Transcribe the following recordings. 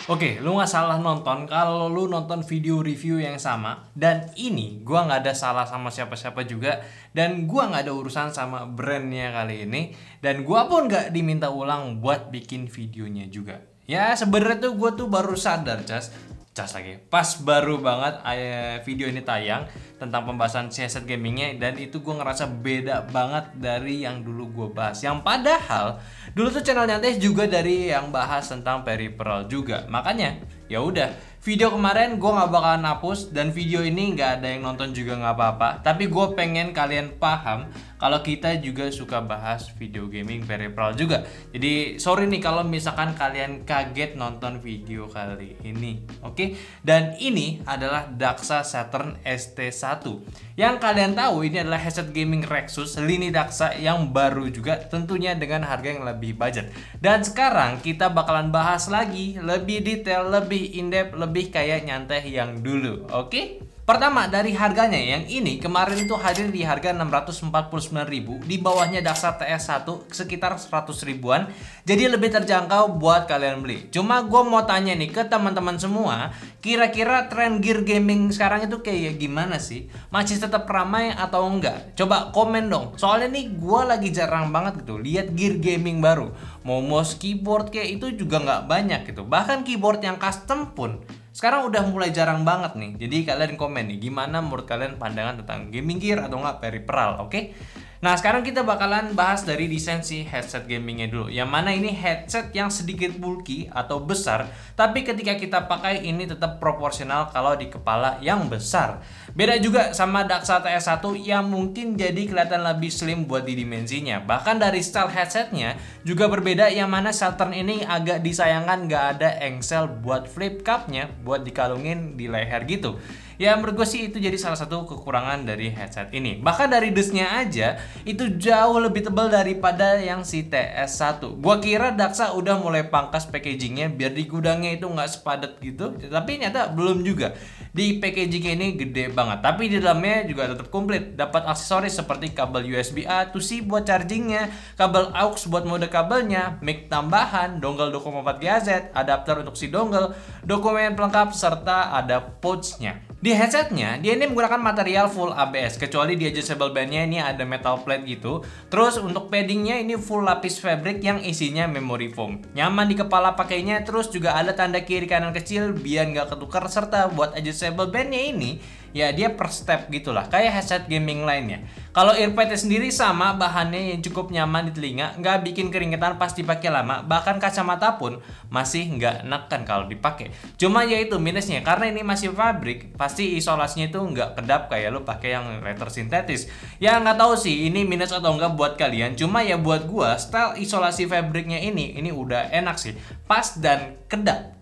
Oke, lu nggak salah nonton kalau lu nonton video review yang sama. Dan ini gua nggak ada salah sama siapa-siapa juga. Dan gua nggak ada urusan sama brandnya kali ini. Dan gua pun nggak diminta ulang buat bikin videonya juga. Ya sebenarnya tuh gua tuh baru sadar, cas lagi. Pas baru banget video ini tayang tentang pembahasan headset gamingnya, dan itu gue ngerasa beda banget dari yang dulu gue bahas. Yang padahal dulu tuh channel nyantai juga dari yang bahas tentang peripheral juga. Makanya ya udah, video kemarin gue nggak bakalan hapus, dan video ini nggak ada yang nonton juga nggak apa-apa. Tapi gue pengen kalian paham kalau kita juga suka bahas video gaming peripheral juga. Jadi sorry nih kalau misalkan kalian kaget nonton video kali ini. Oke? Dan ini adalah Daxa Saturn ST1. Yang kalian tahu ini adalah headset gaming Rexus lini Daxa yang baru juga, tentunya dengan harga yang lebih budget. Dan sekarang kita bakalan bahas lagi lebih detail, lebih in-depth, lebih kayak nyantai yang dulu. Oke? Pertama dari harganya, yang ini kemarin itu hadir di harga 649.000, di bawahnya Daxa TS1 sekitar 100 ribuan. Jadi lebih terjangkau buat kalian beli. Cuma gue mau tanya nih ke teman-teman semua, kira-kira tren gear gaming sekarang itu kayak gimana sih? Masih tetap ramai atau enggak? Coba komen dong. Soalnya nih gue lagi jarang banget gitu lihat gear gaming baru. Mau mouse, keyboard kayak itu juga nggak banyak gitu. Bahkan keyboard yang custom pun sekarang udah mulai jarang banget nih. Jadi kalian komen nih, gimana menurut kalian pandangan tentang gaming gear atau nggak peripheral, oke? Nah sekarang kita bakalan bahas dari desain si headset gamingnya dulu. Yang mana ini headset yang sedikit bulky atau besar, tapi ketika kita pakai ini tetap proporsional kalau di kepala yang besar. Beda juga sama Daxa TS1 yang mungkin jadi kelihatan lebih slim buat di dimensinya. Bahkan dari style headsetnya juga berbeda, yang mana Saturn ini agak disayangkan nggak ada engsel buat flip cupnya buat dikalungin di leher gitu. Ya menurut gue sih itu jadi salah satu kekurangan dari headset ini. Bahkan dari dusnya aja itu jauh lebih tebal daripada yang si TS1. Gua kira Daxa udah mulai pangkas packagingnya biar di gudangnya itu nggak sepadat gitu, tapi ternyata belum juga. Di packaging ini gede banget, tapi di dalamnya juga tetap komplit. Dapat aksesoris seperti kabel USB A to C buat chargingnya, kabel aux buat mode kabelnya, mic tambahan, dongle 2,4 GHz, adapter untuk si dongle, dokumen pelengkap, serta ada pouchnya. Di headsetnya, dia ini menggunakan material full ABS, kecuali di adjustable bandnya ini ada metal plate gitu. Terus untuk paddingnya ini full lapis fabric yang isinya memory foam. Nyaman di kepala pakainya, terus juga ada tanda kiri kanan kecil biar nggak ketukar. Serta buat adjustable bandnya ini, ya dia per step gitulah, kayak headset gaming lainnya. Kalau earpadnya sendiri sama, bahannya yang cukup nyaman di telinga, nggak bikin keringetan pas dipakai lama. Bahkan kacamata pun masih nggak neken kalau dipakai. Cuma ya itu minusnya, karena ini masih fabrik, pasti isolasinya itu nggak kedap kayak lo pakai yang leather sintetis. Ya nggak tahu sih ini minus atau enggak buat kalian. Cuma ya buat gua style isolasi fabriknya ini udah enak sih, pas dan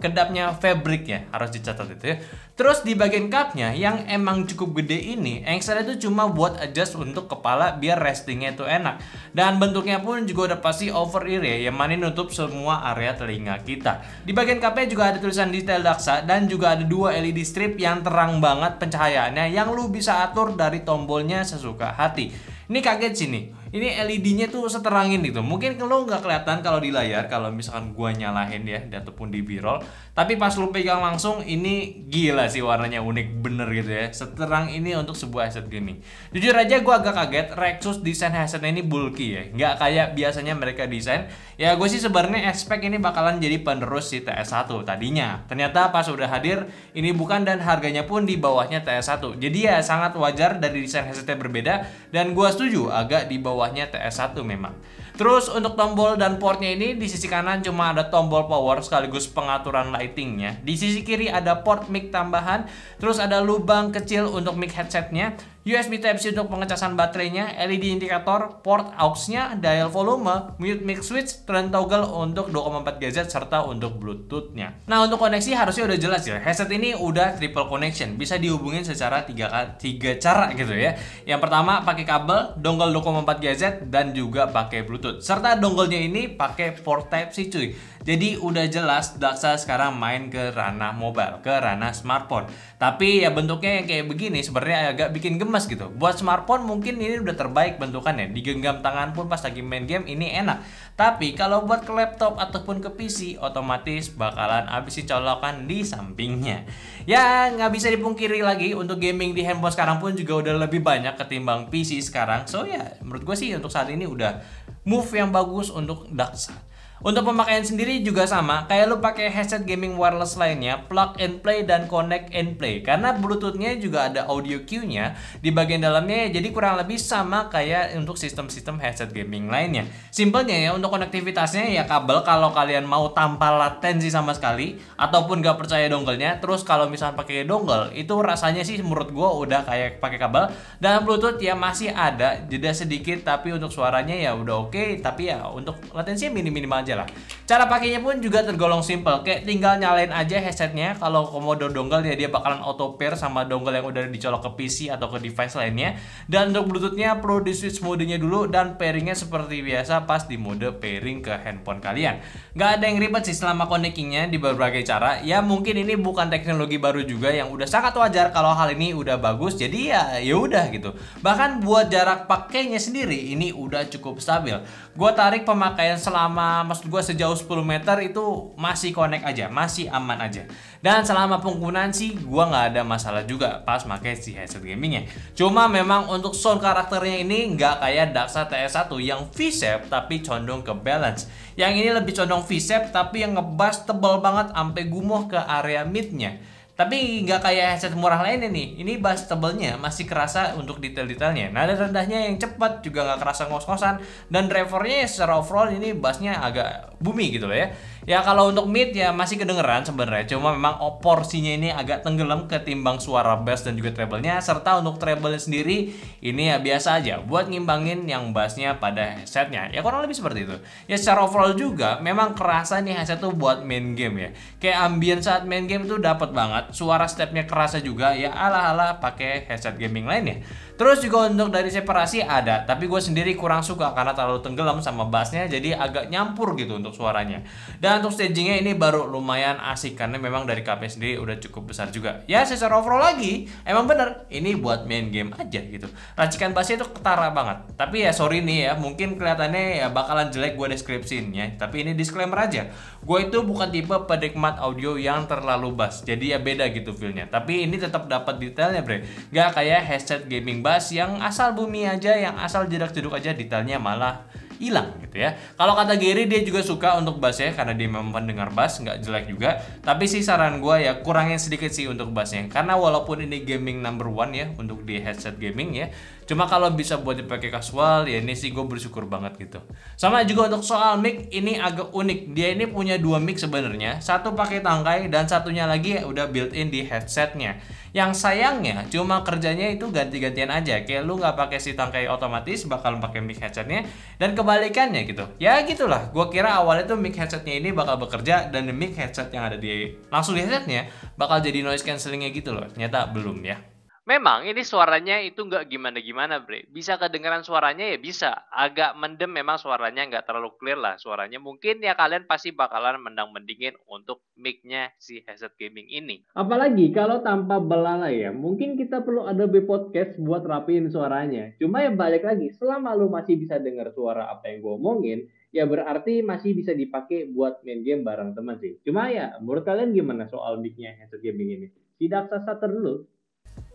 kedapnya fabriknya harus dicatat itu ya. Terus di bagian cupnya yang emang cukup gede ini, engselnya itu cuma buat adjust untuk kepala biar restingnya itu enak. Dan bentuknya pun juga udah pasti over ear ya, yang mana nutup semua area telinga kita. Di bagian cupnya juga ada tulisan detail Daxa, dan juga ada dua LED strip yang terang banget pencahayaannya, yang lu bisa atur dari tombolnya sesuka hati. Ini kaget sih nih, ini LED-nya tuh seterangin gitu. Mungkin lo nggak kelihatan kalau di layar, kalau misalkan gua nyalahin ya, ataupun di b-roll. Tapi pas lo pegang langsung, ini gila sih warnanya, unik bener gitu ya. Seterang ini untuk sebuah headset gaming. Jujur aja gua agak kaget, Rexus desain headsetnya ini bulky ya, nggak kayak biasanya mereka desain. Ya gue sih sebenarnya expect ini bakalan jadi penerus si TS1 tadinya. Ternyata pas udah hadir, ini bukan, dan harganya pun di bawahnya TS1. Jadi ya sangat wajar dari desain headsetnya berbeda, dan gua setuju agak di bawahnya TS1 memang. Terus untuk tombol dan portnya ini, di sisi kanan cuma ada tombol power sekaligus pengaturan lightingnya. Di sisi kiri ada port mic tambahan, terus ada lubang kecil untuk mic headsetnya, USB Type-C untuk pengecasan baterainya, LED indikator, port aux-nya, dial volume, mute mic switch, turn toggle untuk 2,4 GHz, serta untuk Bluetooth-nya. Nah untuk koneksi harusnya udah jelas ya, headset ini udah triple connection, bisa dihubungin secara tiga cara gitu ya. Yang pertama pakai kabel, dongle 2,4 GHz, dan juga pakai Bluetooth. Serta dongle-nya ini pakai port Type-C cuy. Jadi udah jelas Daxa sekarang main ke ranah mobile, ke ranah smartphone. Tapi ya bentuknya yang kayak begini sebenarnya agak bikin gemes gemes gitu. Buat smartphone mungkin ini udah terbaik bentukannya, digenggam tangan pun pas lagi main game ini enak. Tapi kalau buat ke laptop ataupun ke PC, otomatis bakalan habisin colokan di sampingnya. Ya nggak bisa dipungkiri lagi, untuk gaming di handphone sekarang pun juga udah lebih banyak ketimbang PC sekarang. So ya menurut gue sih untuk saat ini udah move yang bagus untuk Daksa. Untuk pemakaian sendiri juga sama, kayak lu pakai headset gaming wireless lainnya, plug and play dan connect and play. Karena Bluetooth-nya juga ada audio cue-nya di bagian dalamnya, jadi kurang lebih sama kayak untuk sistem-sistem headset gaming lainnya. Simpelnya ya, untuk konektivitasnya ya kabel kalau kalian mau tanpa latensi sama sekali, ataupun gak percaya dongle-nya. Terus kalau misalnya pakai dongle, itu rasanya sih menurut gua udah kayak pakai kabel. Dan Bluetooth ya masih ada jeda sedikit, tapi untuk suaranya ya udah oke, tapi ya untuk latensinya minim-minim aja lah. Cara pakainya pun juga tergolong simple, kayak tinggal nyalain aja headsetnya. Kalau komodo dongle ya dia bakalan auto pair sama dongle yang udah dicolok ke PC atau ke device lainnya. Dan untuk Bluetoothnya perlu di switch modenya dulu, dan pairingnya seperti biasa pas di mode pairing ke handphone kalian. Gak ada yang ribet sih selama connectingnya di berbagai cara. Ya mungkin ini bukan teknologi baru juga, yang udah sangat wajar kalau hal ini udah bagus. Jadi ya udah gitu. Bahkan buat jarak pakainya sendiri ini udah cukup stabil. Gua tarik pemakaian selama gue sejauh 10 meter itu masih connect aja, masih aman aja. Dan selama penggunaan sih gue nggak ada masalah juga pas pakai si headset gamingnya. Cuma memang untuk sound karakternya ini nggak kayak Daksa TS1 yang V-shape tapi condong ke balance. Yang ini lebih condong V-shape tapi yang ngebass tebal banget sampai gumuh ke area midnya. Tapi nggak kayak headset murah lainnya nih. Ini bass tebelnya masih kerasa untuk detail-detailnya. Nada rendahnya yang cepat juga nggak kerasa ngos-ngosan. Dan drivernya secara overall ini bassnya agak boomy gitu loh ya. Ya kalau untuk mid ya masih kedengeran sebenarnya. Cuma memang porsinya ini agak tenggelam ketimbang suara bass dan juga treble-nya. Serta untuk treble sendiri ini ya biasa aja buat ngimbangin yang bassnya pada headsetnya. Ya kurang lebih seperti itu. Ya secara overall juga memang kerasa nih headset tuh buat main game ya. Kayak ambient saat main game tuh dapat banget. Suara stepnya kerasa juga ya ala-ala pakai headset gaming lainnya. Terus juga untuk dari separasi ada, tapi gue sendiri kurang suka karena terlalu tenggelam sama bassnya, jadi agak nyampur gitu untuk suaranya. Dan untuk stagingnya ini baru lumayan asik karena memang dari KB sendiri udah cukup besar juga. Ya secara overall lagi emang bener ini buat main game aja gitu. Racikan bassnya itu ketara banget. Tapi ya sorry nih ya, mungkin kelihatannya ya bakalan jelek gue deskripsiinnya. Tapi ini disclaimer aja, gue itu bukan tipe penikmat audio yang terlalu bass, jadi ya beda gitu feelnya. Tapi ini tetap dapat detailnya bre, gak kayak headset gaming bass yang asal bumi aja, yang asal jedak-jeduk aja, detailnya malah hilang gitu ya. Kalau kata Gary dia juga suka untuk bassnya karena dia memang pendengar bass, nggak jelek juga. Tapi sih saran gue ya kurangin sedikit sih untuk bassnya, karena walaupun ini gaming number one ya untuk di headset gaming ya, cuma kalau bisa buat dipakai casual ya ini sih gue bersyukur banget gitu. Sama juga untuk soal mic ini agak unik, dia ini punya dua mic sebenarnya, satu pakai tangkai dan satunya lagi ya udah built-in di headsetnya. Yang sayangnya cuma kerjanya itu ganti-gantian aja, kayak lu nggak pakai si tangkai otomatis bakal pakai mic headsetnya, dan kebalikannya gitu. Ya gitulah, gue kira awalnya tuh mic headsetnya ini bakal bekerja dan mic headset yang ada di langsung di headsetnya bakal jadi noise cancellingnya gitu loh. Ternyata belum ya. Memang ini suaranya itu nggak gimana-gimana bre. Bisa kedengaran suaranya ya bisa. Agak mendem memang suaranya, nggak terlalu clear lah suaranya. Mungkin ya kalian pasti bakalan mendang-mendingin untuk mic-nya si headset gaming ini. Apalagi kalau tanpa belalai ya, mungkin kita perlu Adobe Podcast buat rapiin suaranya. Cuma ya balik lagi, selama lu masih bisa dengar suara apa yang gue omongin, ya berarti masih bisa dipakai buat main game bareng teman sih. Cuma ya, menurut kalian gimana soal mic-nya headset gaming ini? Tidak sasar dulu.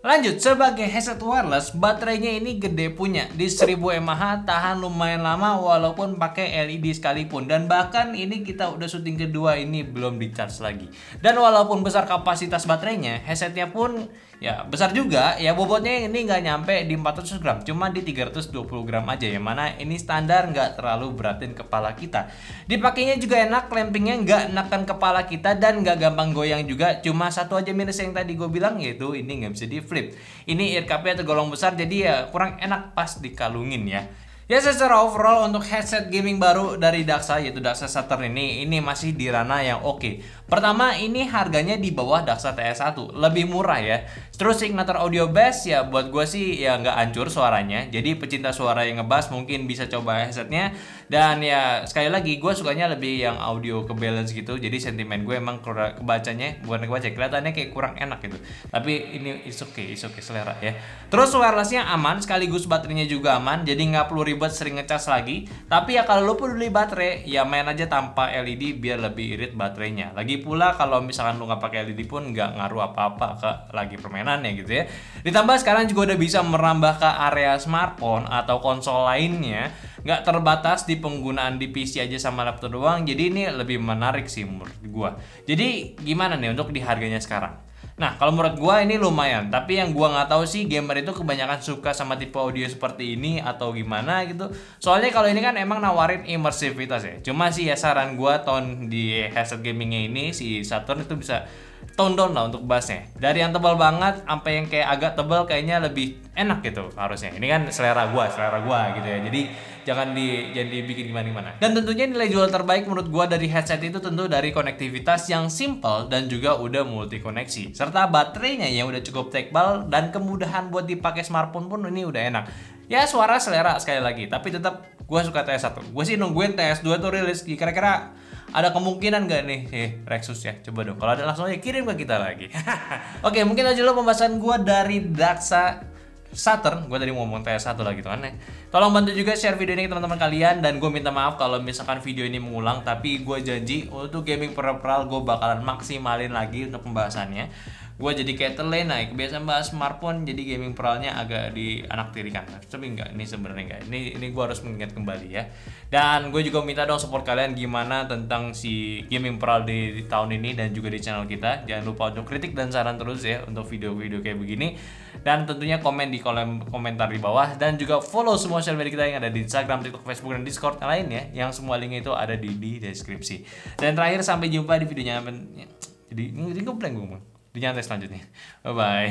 Lanjut, sebagai headset wireless, baterainya ini gede punya. Di 1000 mAh tahan lumayan lama walaupun pakai LED sekalipun. Dan bahkan ini kita udah syuting kedua ini belum di charge lagi. Dan walaupun besar kapasitas baterainya, headsetnya pun ya besar juga. Ya bobotnya ini nggak nyampe di 400 gram, cuma di 320 gram aja. Yang mana ini standar, nggak terlalu beratin kepala kita. Dipakainya juga enak, clampingnya nggak nekan kepala kita dan nggak gampang goyang juga. Cuma satu aja minus yang tadi gue bilang, yaitu ini nggak bisa di flip. Ini ear cup-nya tergolong besar, jadi ya kurang enak pas dikalungin ya. Ya secara overall untuk headset gaming baru dari Daxa yaitu Daxa Saturn ini masih di ranah yang oke. Pertama ini harganya di bawah Daxa TS1, lebih murah ya. Terus signature audio bass ya buat gue sih ya nggak hancur suaranya. Jadi pecinta suara yang ngebass mungkin bisa coba headsetnya. Dan ya sekali lagi gue sukanya lebih yang audio ke balance gitu. Jadi sentimen gue emang kebacanya bukan kebaca kelihatannya kayak kurang enak gitu. Tapi ini it's okay selera ya. Terus wirelessnya aman sekaligus baterainya juga aman. Jadi nggak perlu ribet sering ngecas lagi. Tapi ya kalau lu peduli baterai ya main aja tanpa LED biar lebih irit baterainya. Lagi pula kalau misalkan lu nggak pakai LED pun nggak ngaruh apa-apa ke lagi permainannya gitu ya. Ditambah sekarang juga udah bisa merambah ke area smartphone atau konsol lainnya, nggak terbatas di penggunaan di PC aja sama laptop doang. Jadi ini lebih menarik sih menurut gua. Jadi gimana nih untuk di harganya sekarang? Nah, kalau menurut gua ini lumayan, tapi yang gua nggak tahu sih gamer itu kebanyakan suka sama tipe audio seperti ini atau gimana gitu. Soalnya kalau ini kan emang nawarin imersivitas ya. Cuma sih ya saran gua tone di headset gamingnya ini si Saturn itu bisa tone down lah untuk bassnya. Dari yang tebal banget sampai yang kayak agak tebal kayaknya lebih enak gitu harusnya. Ini kan selera gua gitu ya. Jadi jangan dibikin gimana-gimana. Dan tentunya nilai jual terbaik menurut gua dari headset itu tentu dari konektivitas yang simple dan juga udah multi koneksi. Serta baterainya yang udah cukup tebal dan kemudahan buat dipakai smartphone pun ini udah enak. Ya suara selera sekali lagi, tapi tetap gua suka TS1. Gua sih nungguin TS2 tuh rilis. Kira-kira ada kemungkinan gak nih Rexus ya? Coba dong. Kalau ada langsung aja kirim ke kita lagi. Oke, mungkin aja dulu pembahasan gua dari Daxa Saturn. Gue tadi ngomong TS1 lagi gitu kan ya. Tolong bantu juga share video ini ke teman-teman kalian. Dan gue minta maaf kalau misalkan video ini mengulang. Tapi gue janji untuk gaming peripheral gue bakalan maksimalin lagi untuk pembahasannya. Gue jadi kayak terlena, kebiasaan bahas smartphone jadi gaming peralnya agak dianaktirikan. Tapi enggak, ini sebenarnya enggak. Ini gue harus mengingat kembali ya. Dan gue juga minta dong support kalian gimana tentang si gaming peral di tahun ini dan juga di channel kita. Jangan lupa untuk kritik dan saran terus ya untuk video-video kayak begini. Dan tentunya komen di kolom komentar di bawah dan juga follow semua sosial media kita yang ada di Instagram, TikTok, Facebook, dan Discord yang lainnya. Yang semua linknya itu ada di deskripsi. Dan terakhir sampai jumpa di videonya. Jadi gue ngomong. Di nyantai selanjutnya. Bye bye.